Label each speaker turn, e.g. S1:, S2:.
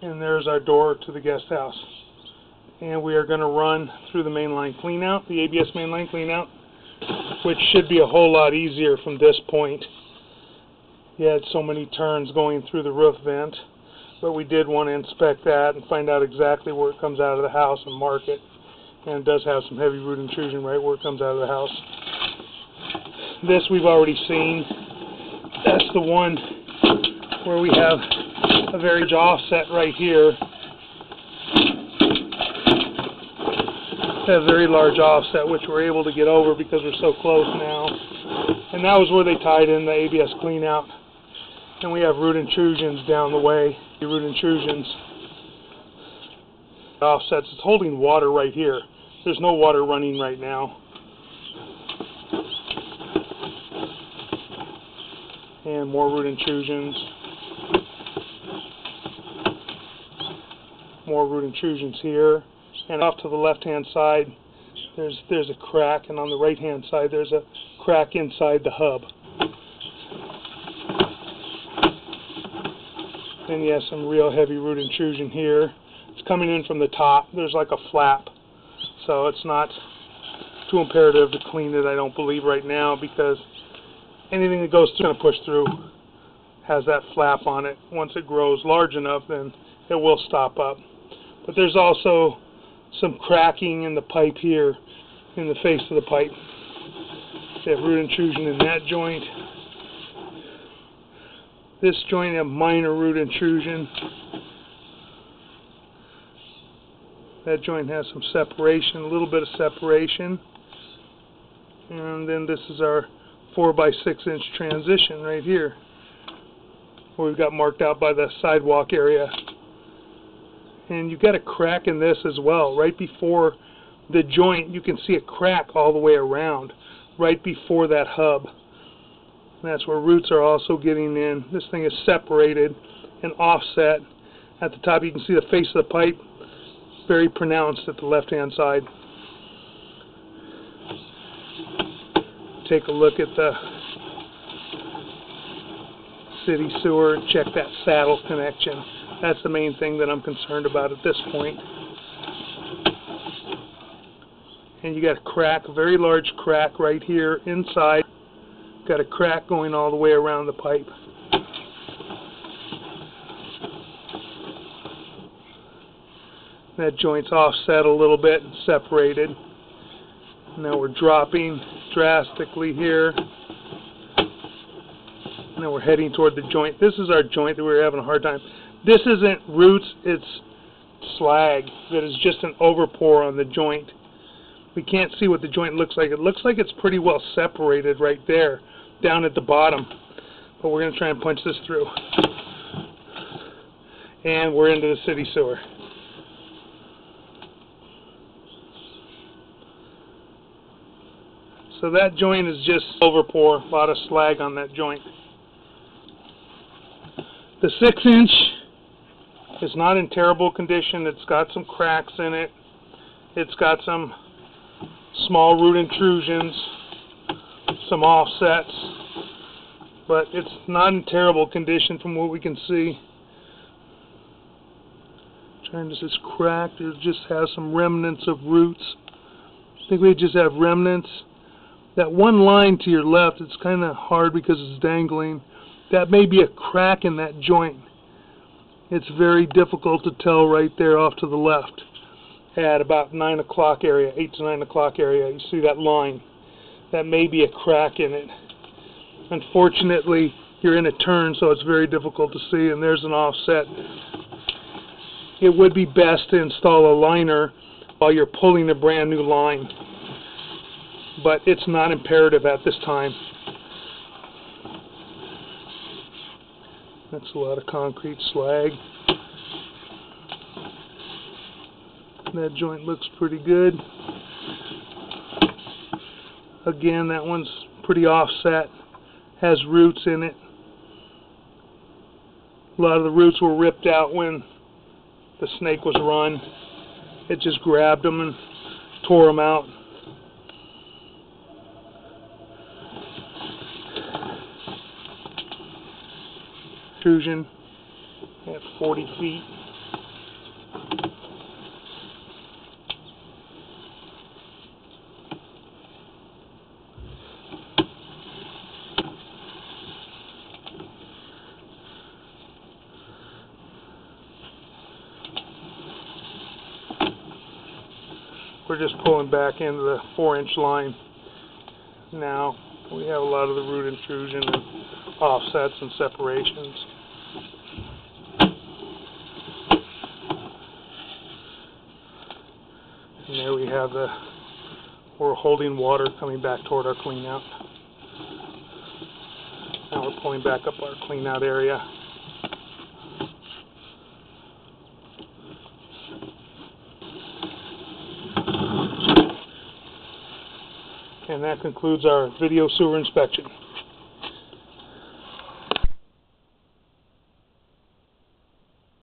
S1: And there's our door to the guest house. And we are going to run through the mainline cleanout, the ABS mainline cleanout, which should be a whole lot easier from this point. You had so many turns going through the roof vent, but we did want to inspect that and find out exactly where it comes out of the house and mark it. And it does have some heavy root intrusion right where it comes out of the house. This we've already seen. That's the one where we have a very large offset right here. A very large offset, which we're able to get over because we're so close now. And that was where they tied in the ABS cleanout. And we have root intrusions down the way. The root intrusions. Offsets. It's holding water right here. There's no water running right now. And more root intrusions. More root intrusions here. And off to the left-hand side, there's a crack, and on the right-hand side, there's a crack inside the hub. And yes, some real heavy root intrusion here. It's coming in from the top. There's like a flap, so it's not too imperative to clean it, I don't believe, right now, because anything that goes through and push through has that flap on it. Once it grows large enough, then it will stop up. But there's also some cracking in the pipe here, in the face of the pipe. You have root intrusion in that joint. This joint have minor root intrusion. That joint has some separation, a little bit of separation. And then this is our 4x6 inch transition right here, where we've got marked out by the sidewalk area. And you've got a crack in this as well. Right before the joint, you can see a crack all the way around, right before that hub. And that's where roots are also getting in. This thing is separated and offset. At the top, you can see the face of the pipe, very pronounced at the left-hand side. Take a look at the city sewer, check that saddle connection. That's the main thing that I'm concerned about at this point. And you got a crack, a very large crack right here inside. Got a crack going all the way around the pipe. That joint's offset a little bit and separated. Now we're dropping drastically here. Now we're heading toward the joint. This is our joint that we were having a hard time. This isn't roots, it's slag that is just an overpour on the joint. We can't see what the joint looks like. It looks like it's pretty well separated right there, down at the bottom. But we're going to try and punch this through. And we're into the city sewer. So that joint is just overpour, a lot of slag on that joint. The 6-inch is not in terrible condition. It's got some cracks in it. It's got some small root intrusions, some offsets, but it's not in terrible condition from what we can see. Trying to just crack. It just has some remnants of roots. I think we just have remnants. That one line to your left, it's kind of hard because it's dangling. That may be a crack in that joint. It's very difficult to tell right there off to the left. At about 9 o'clock area, 8 to 9 o'clock area, you see that line. That may be a crack in it. Unfortunately, you're in a turn, so it's very difficult to see, and there's an offset. It would be best to install a liner while you're pulling a brand new line, but it's not imperative at this time. That's a lot of concrete slag. That joint looks pretty good. Again, that one's pretty offset, has roots in it. A lot of the roots were ripped out when the snake was run. It just grabbed them and tore them out. Intrusion at 40 feet. We're just pulling back into the 4-inch line now. We have a lot of the root intrusion and offsets and separations. And there we have we're holding water coming back toward our clean out. Now we're pulling back up our clean out area. And that concludes our video sewer inspection.